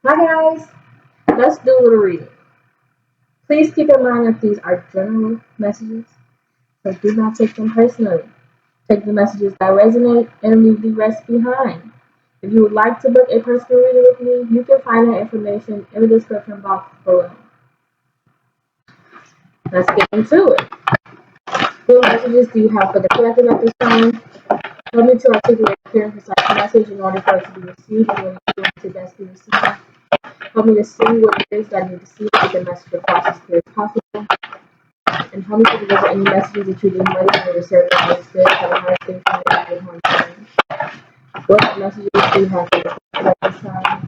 Hi guys, let's do a little reading. Please keep in mind that these are general messages, so do not take them personally. Take the messages that resonate and leave the rest behind. If you would like to book a personal reading with me, you can find that information in the description box below. Let's get into it. What messages do you have for the collective at this time? Help me to articulate a clear and precise message in order for it to be received and when you want to best be received. Help me to see what it is that I need to see to get the message across as clear as possible. And help me to deliver any messages that you didn't ready for the service of the Spirit have a high station and good harmony. What messages do you have for the at this time?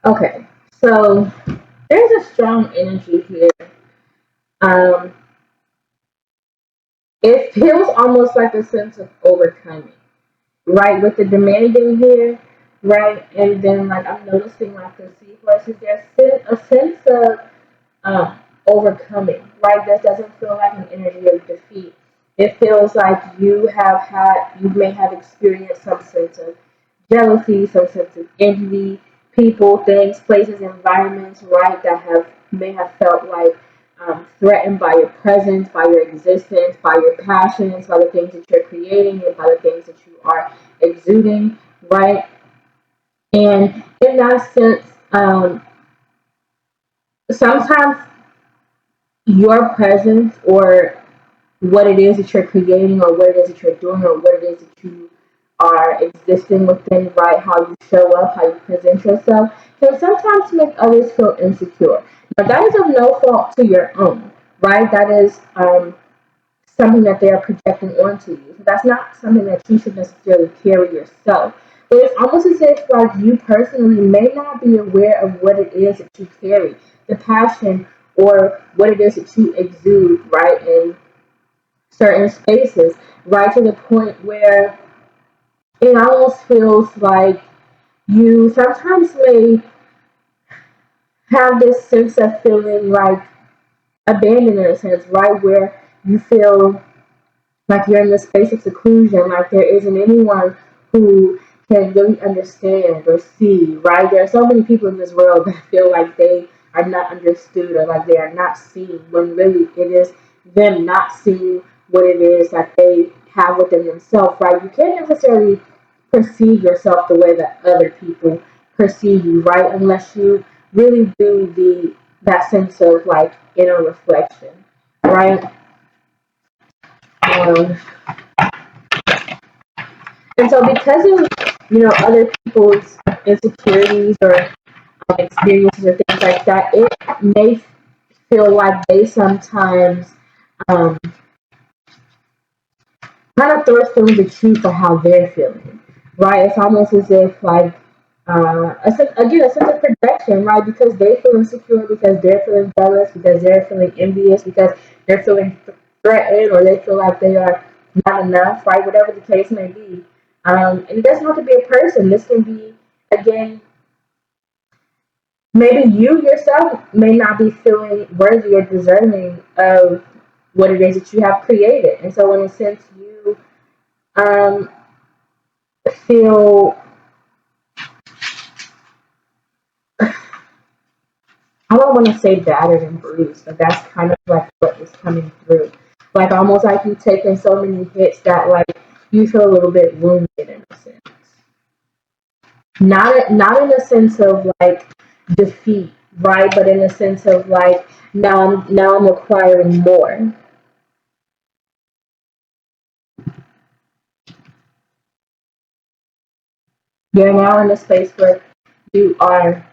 Okay, so there's a strong energy here. Um, it feels almost like a sense of overcoming, right? With the demanding here, right? And then like I'm noticing like the seahorses, there's a sense of overcoming, right? This doesn't feel like an energy of defeat. It feels like you may have experienced some sense of jealousy, some sense of envy, people, things, places, environments, right, that may have felt like threatened by your presence, by your existence, by your passions, by the things that you're creating, and by the things that you are exuding, right? And in that sense, sometimes your presence or what it is that you're creating or what it is that you're doing or what it is that you are existing within, right? How you show up, how you present yourself can sometimes make others feel insecure. Now, that is of no fault to your own, right? That is something that they are projecting onto you. So that's not something that you should necessarily carry yourself. But it's almost as if like you personally may not be aware of what it is that you carry, the passion or what it is that you exude, right? And certain spaces, right to the point where it almost feels like you sometimes may have this sense of feeling like abandoned in a sense, right? Where you feel like you're in this space of seclusion, like there isn't anyone who can really understand or see, right? There are so many people in this world that feel like they are not understood or like they are not seen when really it is them not seeing what it is that they have within themselves, right? You can't necessarily perceive yourself the way that other people perceive you, right? Unless you really do that sense of like inner reflection, right? Um, And so, because of other people's insecurities or experiences or things like that, it may feel like they sometimes um, kind of throw stones at you for how they're feeling, right? It's almost as if like a sense of projection, right? Because they feel insecure, because they're feeling jealous, because they're feeling envious, because they're feeling threatened, or they feel like they are not enough, right? Whatever the case may be. And it doesn't have to be a person. This can be, again, maybe you yourself may not be feeling worthy or deserving of what it is that you have created. And so, in a sense, you um, feel, I don't want to say battered and bruised, but that's kind of like what is coming through. Like almost like you've taken so many hits that like you feel a little bit wounded in a sense. Not in a sense of like defeat, right? But in a sense of like now I'm requiring more. You're now in a space where you are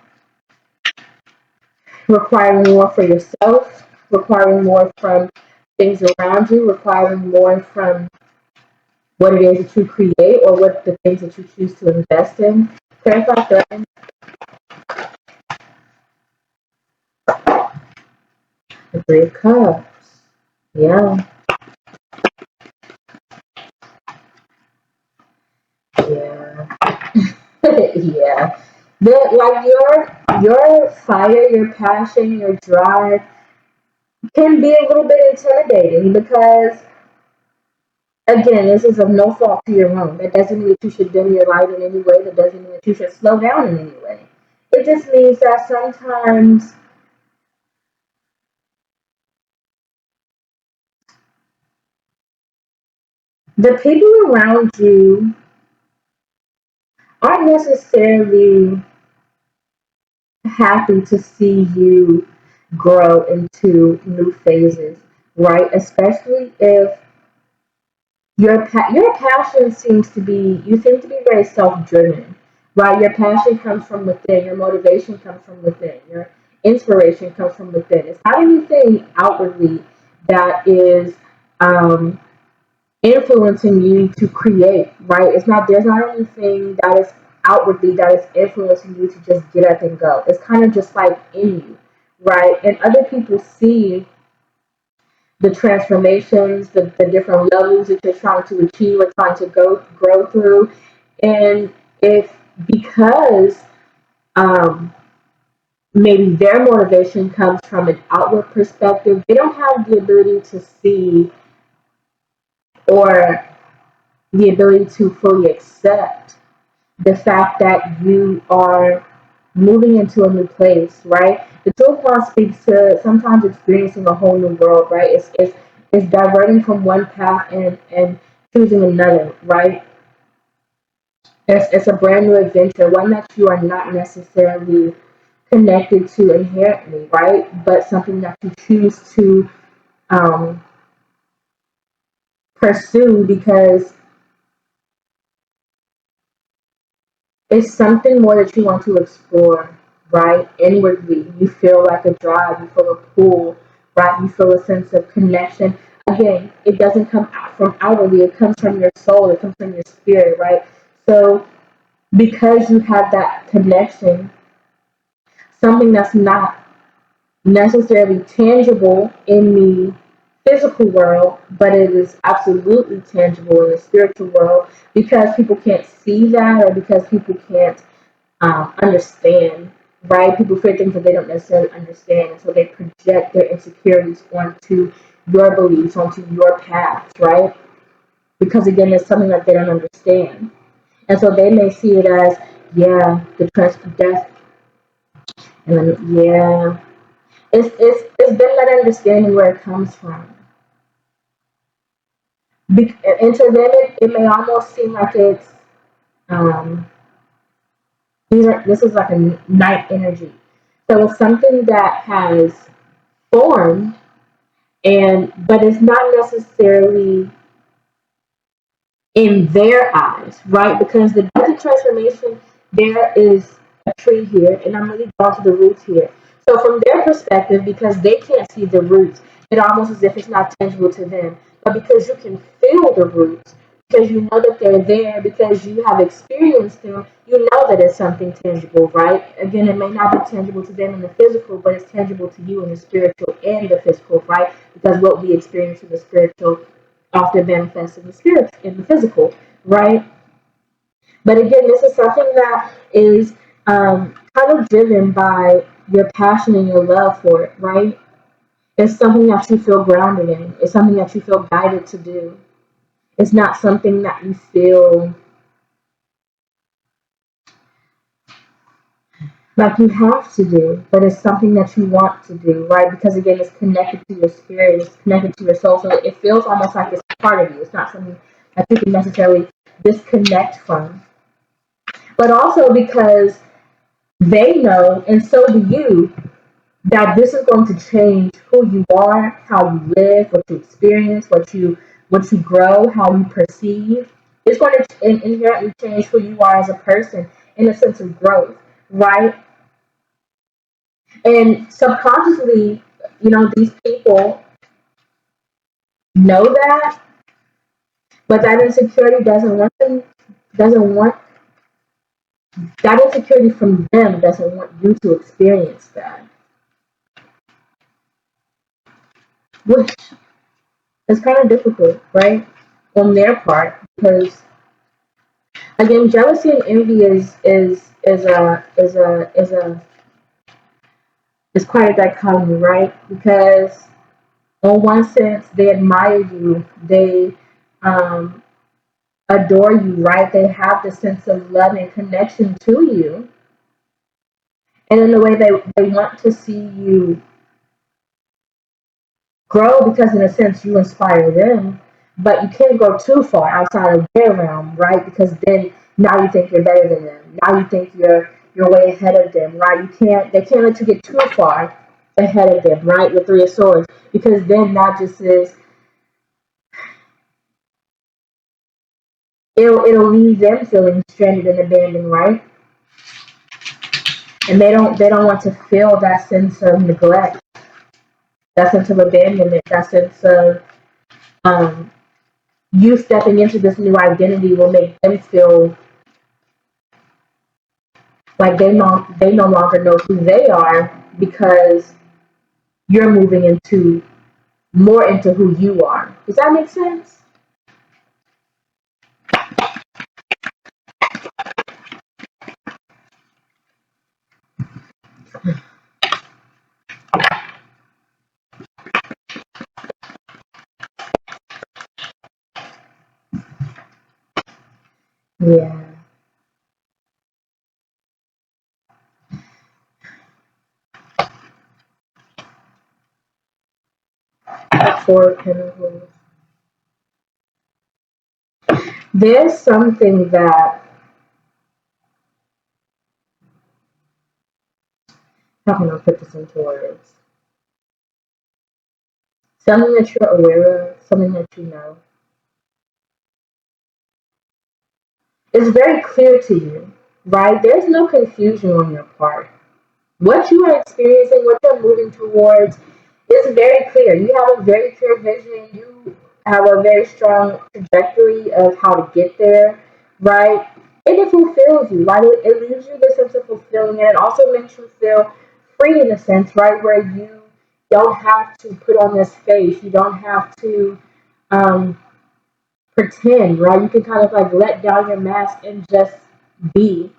requiring more for yourself, requiring more from things around you, requiring more from what it is that you create or what the things that you choose to invest in. Clarify that. The Three of Cups. Yeah, yeah, yeah. Like your fire, your passion, your drive can be a little bit intimidating because again, this is of no fault to your own. That doesn't mean that you should dim your light in any way. That doesn't mean that you should slow down in any way. It just means that sometimes the people around you aren't necessarily happy to see you grow into new phases, right? Especially if your passion seems to be you seem to be very self-driven, right? Your passion comes from within, your motivation comes from within, your inspiration comes from within. It's not anything outwardly that is um, influencing you to create, right? It's not there's not anything that is outwardly that is influencing you to just get up and go. It's kind of just like in you, right? And other people see the transformations, the different levels that you're trying to achieve or trying to go grow through. And if because um, maybe their motivation comes from an outward perspective, they don't have the ability to see or the ability to fully accept the fact that you are moving into a new place, right? The Tulpa speaks to sometimes experiencing a whole new world, right? It's diverting from one path and choosing another, right? It's a brand new adventure, one that you are not necessarily connected to inherently, right? But something that you choose to um, pursue because it's something more that you want to explore, right? Inwardly, you feel like a drive, you feel a pull, right? You feel a sense of connection. Again, it doesn't come out from outwardly, it comes from your soul, it comes from your spirit, right? So, because you have that connection, something that's not necessarily tangible in the physical world, but it is absolutely tangible in the spiritual world because people can't see that or because people can't understand, right? People fear things that they don't necessarily understand, and so they project their insecurities onto your beliefs, onto your paths, right? Because again, it's something that they don't understand, and so they may see it as, yeah, the transfer death, and then yeah, it's them not understanding where it comes from. And to them, it may almost seem like it's um, this is like a night energy. So it's something that has formed and but it's not necessarily in their eyes, right? Because the death transformation, there is a tree here, and I'm really drawn to the roots here. So from their perspective, because they can't see the roots, it almost as if it's not tangible to them. But because you can feel the roots, because you know that they're there, because you have experienced them, you know that it's something tangible, right? Again, it may not be tangible to them in the physical, but it's tangible to you in the spiritual and the physical, right? Because what we experience in the spiritual often manifests in the spirit, in the physical, right? But again, this is something that is kind of driven by your passion and your love for it, right? It's something that you feel grounded in. It's something that you feel guided to do. It's not something that you feel like you have to do, but it's something that you want to do, right? Because again, it's connected to your spirit, it's connected to your soul, so it feels almost like it's part of you. It's not something that you can necessarily disconnect from. But also because they know, and so do you, that this is going to change who you are, how you live, what you experience, what you grow, how you perceive. It's going to inherently change who you are as a person in a sense of growth, right? And subconsciously, these people know that, but that insecurity doesn't want that insecurity from them doesn't want you to experience that, which is kind of difficult, right? On their part, because again, jealousy and envy is quite a dichotomy, right? Because in one sense, they admire you, they um, adore you, right? They have the sense of love and connection to you, and in a way, they want to see you grow because, in a sense, you inspire them. But you can't go too far outside of their realm, right? Because then now you think you're better than them. Now you think you're way ahead of them, right? They can't let you get too far ahead of them, right? The Three of Swords, because then that just is it'll leave them feeling stranded and abandoned, right? And they don't want to feel that sense of neglect, that sense of abandonment, that sense of um, you stepping into this new identity will make them feel like they no longer know who they are because you're moving into more into who you are. Does that make sense? Yeah. For Pentacles. There's something that how can I put this into words? Something that you're aware of, something that you know. It's very clear to you, right? There's no confusion on your part. What you are experiencing, what you're moving towards, is very clear. You have a very clear vision. You have a very strong trajectory of how to get there, right? And it fulfills you, right? It leaves you the sense of fulfilling, and it also makes you feel free in a sense, right? Where you don't have to put on this face. You don't have to um, pretend, right? You can kind of like let down your mask and just be,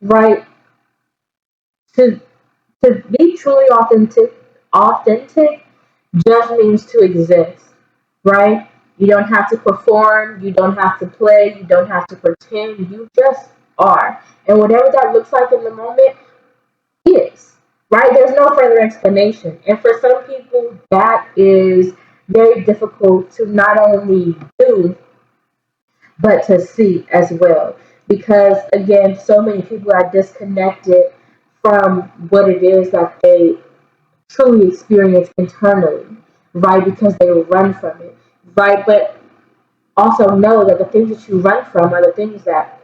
right? To to be truly authentic just means to exist, right? You don't have to perform, you don't have to play, you don't have to pretend, you just are. And whatever that looks like in the moment is, right? There's no further explanation. And for some people, that is very difficult to not only do, but to see as well. Because again, so many people are disconnected from what it is that they truly experience internally, right? Because they will run from it, right? But also know that the things that you run from are the things that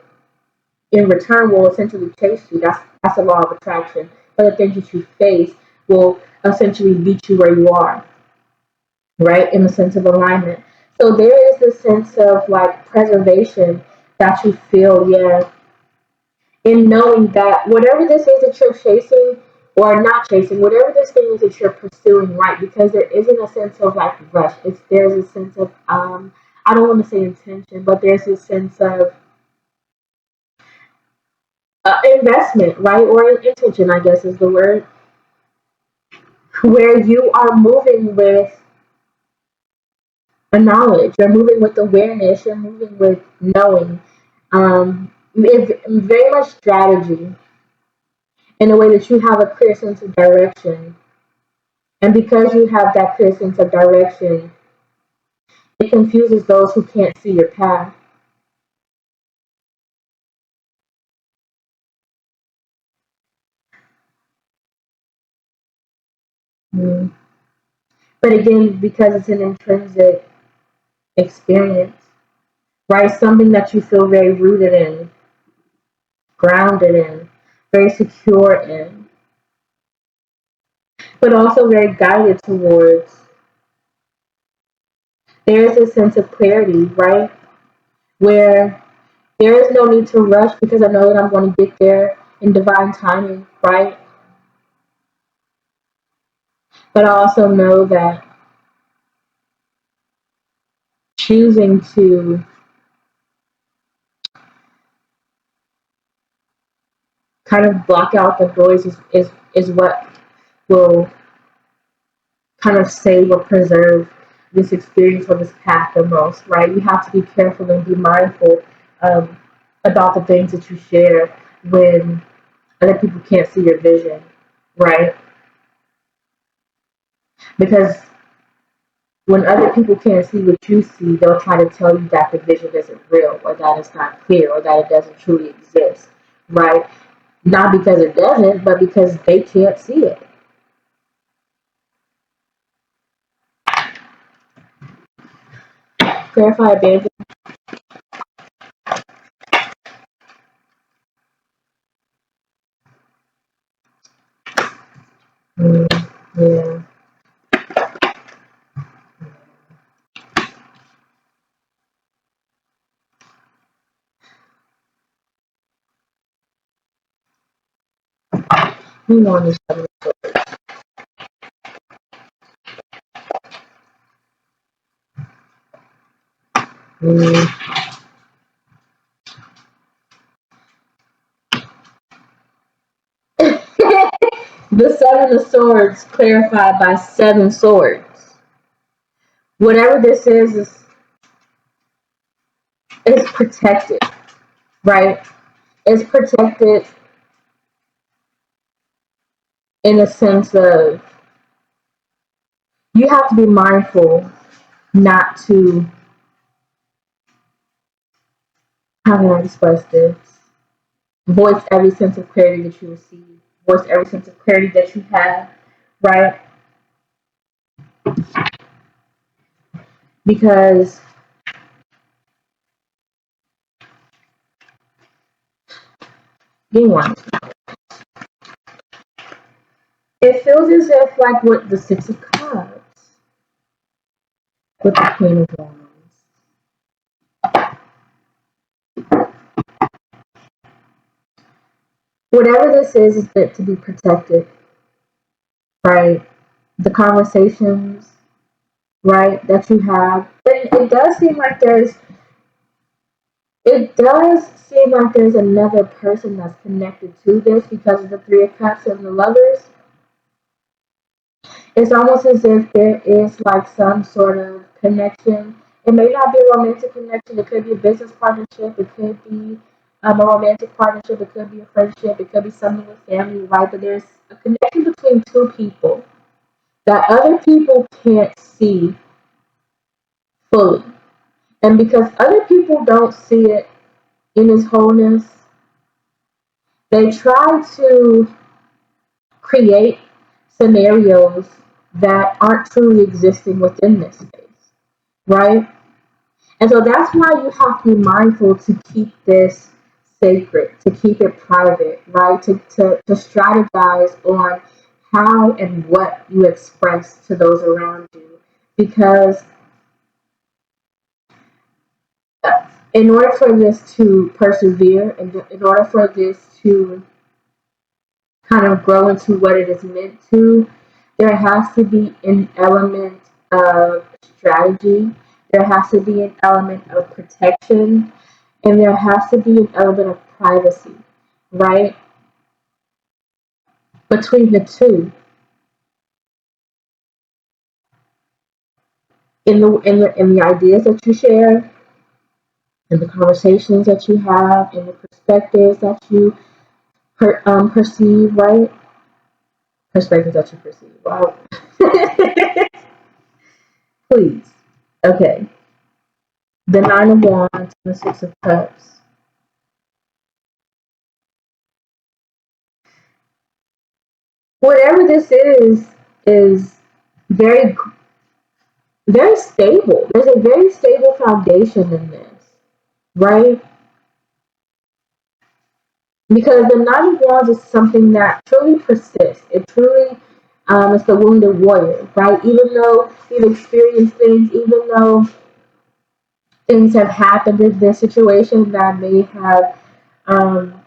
in return will essentially chase you. That's a law of attraction. But the things that you face will essentially meet you where you are, right? In the sense of alignment. So there is this sense of like preservation that you feel, yeah, in knowing that whatever this is that you're chasing or not chasing, whatever this thing is that you're pursuing, right? Because there isn't a sense of like rush. There's a sense of I don't want to say intention, but there's a sense of investment, right? Or intention, I guess is the word, where you are moving with a knowledge, you're moving with awareness, you're moving with knowing. It's very much strategy in a way that you have a clear sense of direction. And because you have that clear sense of direction, it confuses those who can't see your path. Mm. But again, because it's an intrinsic experience, right? Something that you feel very rooted in, grounded in. very secure in, but also very guided towards. There is a sense of clarity, right? Where there is no need to rush because I know that I'm going to get there in divine timing, right? But I also know that choosing to kind of block out the noise is what will kind of save or preserve this experience or this path the most, right? You have to be careful and be mindful um, about the things that you share when other people can't see your vision, right? Because when other people can't see what you see, they'll try to tell you that the vision isn't real or that it's not clear or that it doesn't truly exist, right? Not because it doesn't, but because they can't see it. Clarify, baby. Mm, yeah. You know this. Mm. The seven of swords clarified by seven swords. Whatever this is protected, right? It's protected in a sense of you have to be mindful not to, how can I express this? Voice every sense of clarity that you receive, voice every sense of clarity that you have, right? Because being one, it feels as if like with the Six of Cups, with the Queen of Wands, whatever this is meant to be protected, right? The conversations, right, that you have. It does seem like there's another person that's connected to this because of the Three of Cups and the Lovers. It's almost as if there is like some sort of connection. It may not be a romantic connection. It could be a business partnership. It could be a romantic partnership. It could be a friendship. It could be something with family, right? But there's a connection between two people that other people can't see fully. And because other people don't see it in its wholeness, they try to create scenarios that aren't truly existing within this space, right? And so that's why you have to be mindful to keep this sacred, to keep it private, right? To strategize on how and what you express to those around you. Because in order for this to persevere and in order for this to kind of grow into what it is meant to, there has to be an element of strategy, there has to be an element of protection, and there has to be an element of privacy, right? Between the two, in the ideas that you share, in the conversations that you have, in the perspectives that you perceive, right? Perspectives that you perceive. Wow. Please. Okay. The Nine of Wands and the Six of Cups. Whatever this is very very stable. There's a very stable foundation in this, right? Because the Nine of Wands is something that truly persists. It truly is the wounded warrior, right? Even though you've experienced things, even though things have happened in this situation that may have um,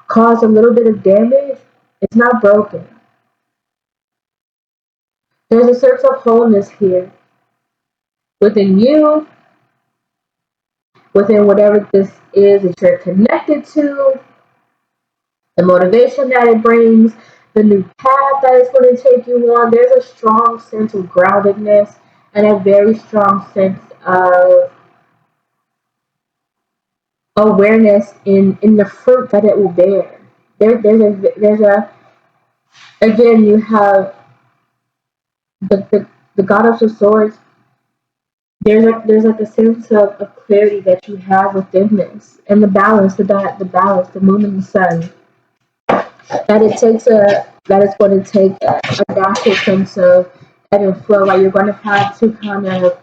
caused a little bit of damage, it's not broken. There's a sense of wholeness here within you, within whatever this is that you're connected to, the motivation that it brings, the new path that it's going to take you on. There's a strong sense of groundedness and a very strong sense of awareness in the fruit that it will bear. There's a again you have the goddess of swords. There's like a sense of clarity that you have within this and the balance, the balance, the moon and the sun. That it's going to take a natural sense of ebb and flow. Like you're going to have to kind of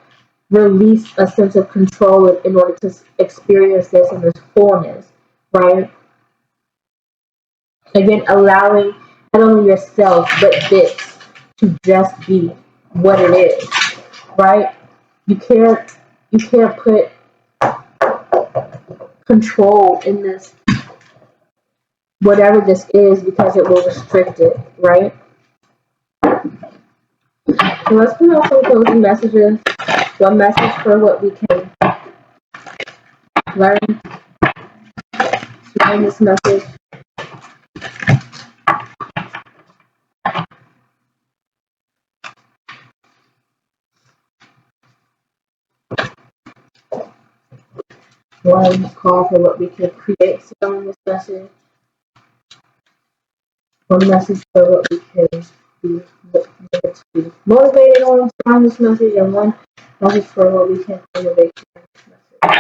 release a sense of control in order to experience this in this fullness, right? Again, allowing not only yourself but this to just be what it is, right? You can't you can't put control in this whatever this is because it will restrict it, right? So let's put out some closing messages. One message for what we can learn from this message. One call for what we can create from this message. One message for what we can be, be motivated on this message, and one message for what we can innovate from this message.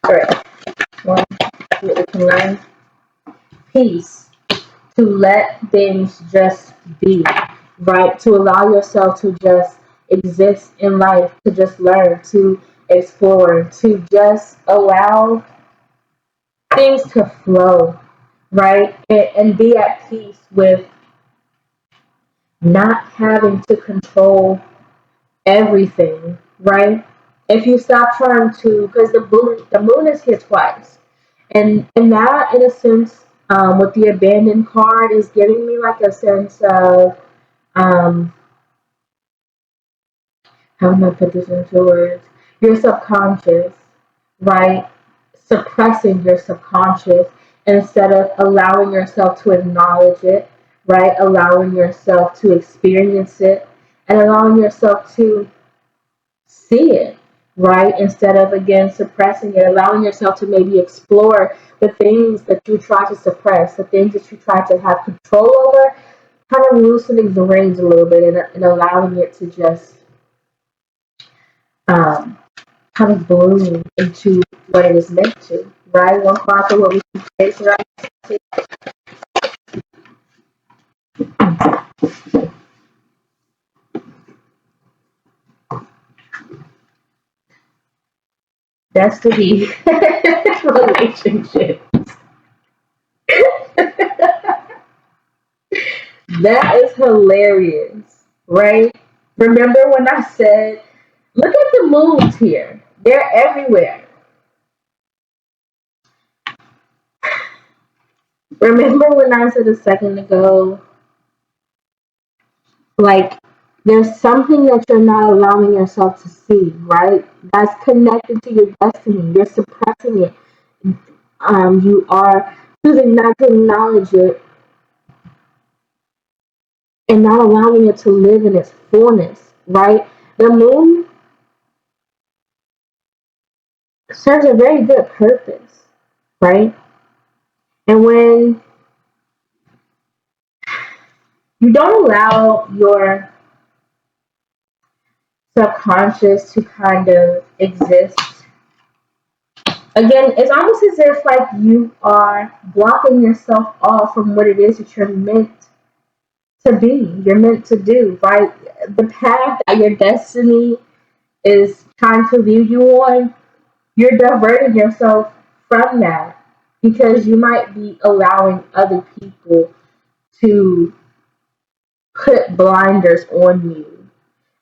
All right. One, what we can learn. Peace. To let things just be, right? To allow yourself to just exist in life, to just learn, to explore, to just allow things to flow, right? And be at peace with not having to control everything, right? If you stop trying to, because the moon is here twice, and that in a sense, with the abandoned card is giving me like a sense of um, how am I put this into words? Your subconscious, right? Suppressing your subconscious instead of allowing yourself to acknowledge it, right? Allowing yourself to experience it and allowing yourself to see it, right? Instead of again suppressing it, allowing yourself to maybe explore the things that you try to suppress, the things that you try to have control over, kind of loosening the reins a little bit and allowing it to just um, kind of bloom into what it is meant to, right? One part of what we can create, right? Destiny relationship. That is hilarious, right? Remember when I said, look at the moons here. They're everywhere. Remember when I said a second ago, like, there's something that you're not allowing yourself to see, right? That's connected to your destiny. You're suppressing it. You are choosing not to acknowledge it and not allowing it to live in its fullness, right? The moon serves a very good purpose, right? And when you don't allow your subconscious to kind of exist, again, it's almost as if like you are blocking yourself off from what it is that you're meant to be, you're meant to do, right? The path that your destiny is trying to lead you on, you're diverting yourself from that because you might be allowing other people to put blinders on you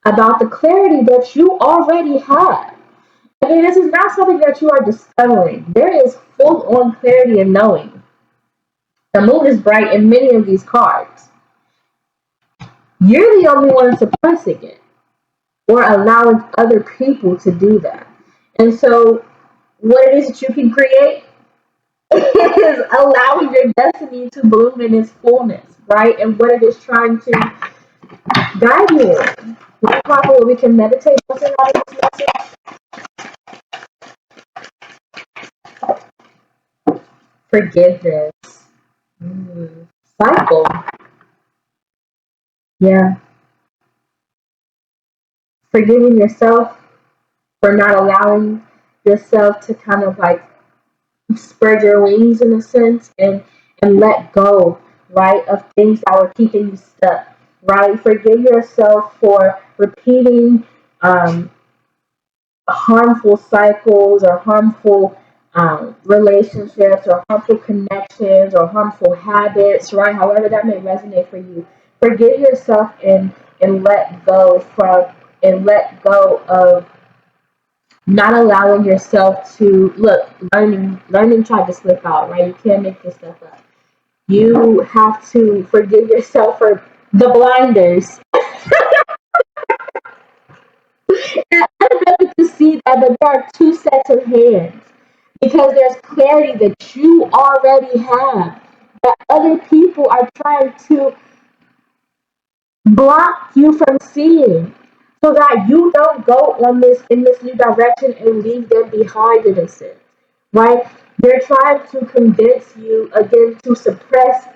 about the clarity that you already have. Again, this is not something that you are discovering. There is full on clarity and knowing. The moon is bright in many of these cards. You're the only one suppressing it or allowing other people to do that. And so, what it is that you can create is allowing your destiny to bloom in its fullness, right? And what it is trying to guide you in. What we can meditate on tonight in this message? Forgiveness. Mm. Cycle. Yeah. Forgiving yourself for not allowing yourself to kind of like spread your wings in a sense and let go, right, of things that were keeping you stuck, right? Forgive yourself for repeating harmful cycles or harmful relationships or harmful connections or harmful habits, right? However that may resonate for you. Forgive yourself and let go from and let go of not allowing yourself to look. Learning tried to slip out, right? You can't make this stuff up. You have to forgive yourself for the blinders. And I don't know if you can see that, but there are two sets of hands because there's clarity that you already have that other people are trying to block you from seeing so that you don't go on this in this new direction and leave them behind in a sense, right? They're trying to convince you again to suppress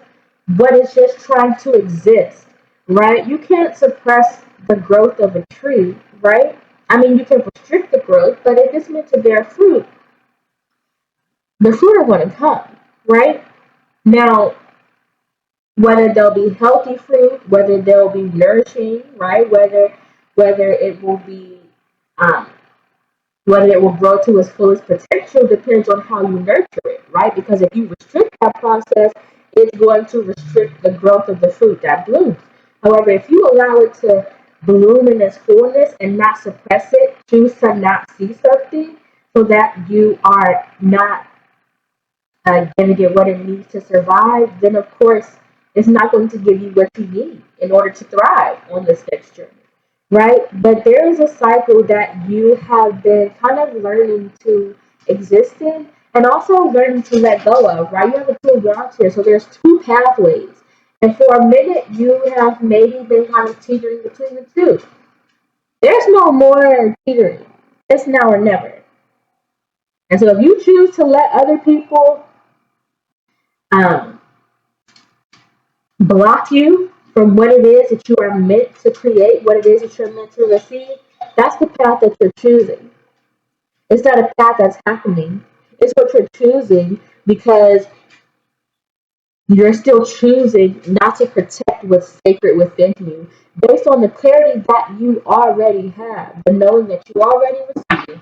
what is just trying to exist, right? You can't suppress the growth of a tree, right? I mean, you can restrict the growth, but if it's meant to bear fruit, the fruit are going to come, right? Now, whether they'll be healthy fruit, whether they'll be nourishing, right? Whether it will be um, whether it will grow to its fullest potential depends on how you nurture it, right? Because if you restrict that process, it's going to restrict the growth of the fruit that blooms. However, if you allow it to bloom in its fullness and not suppress it, choose to not see something so that you are not going to get what it needs to survive, then of course it's not going to give you what you need in order to thrive on this next journey, right? But there is a cycle that you have been kind of learning to exist in and also learning to let go of, right? You have a two routes here, so there's two pathways. And for a minute, you have maybe been kind of teetering between the two. There's no more teetering. It's now or never. And so if you choose to let other people um, block you from what it is that you are meant to create, what it is that you're meant to receive, that's the path that you're choosing. It's not a path that's happening. It's what you're choosing because you're still choosing not to protect what's sacred within you based on the clarity that you already have, the knowing that you already received.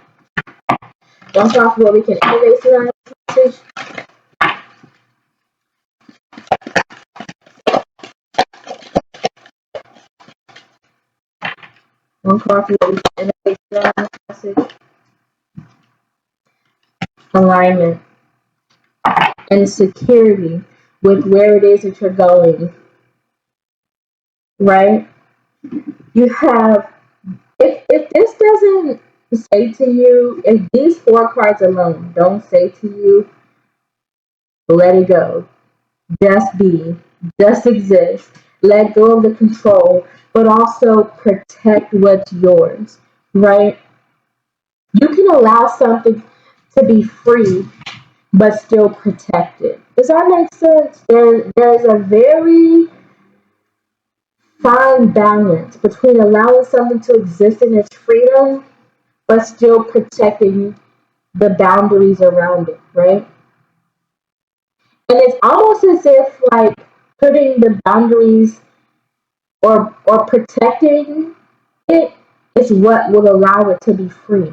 That's off where we can erase around this message. One card for what we can erase around this message. Alignment and security with where it is that you're going, right? You have, if this doesn't say to you, if these four cards alone don't say to you, let it go, just be, just exist, let go of the control, but also protect what's yours, right? You can allow something to be free, but still protected. Does that make sense? There's a very fine balance between allowing something to exist in its freedom but still protecting the boundaries around it, right? And it's almost as if like putting the boundaries or protecting it It's what will allow it to be free.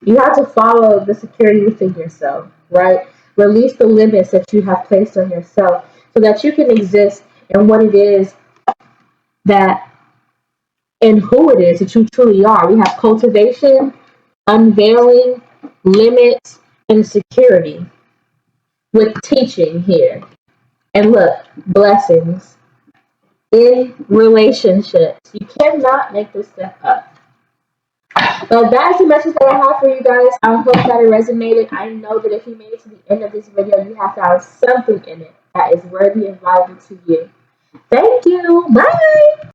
You have to follow the security within yourself, right? Release the limits that you have placed on yourself so that you can exist in what it is that and who it is that you truly are. We have cultivation, unveiling, limits, and security with teaching here. And look, blessings in relationships. You cannot make this stuff up. But that's the message that I have for you guys. I hope that it resonated. I know that if you made it to the end of this video, you have found something in it that is worthy and valuable to you. Thank you. Bye.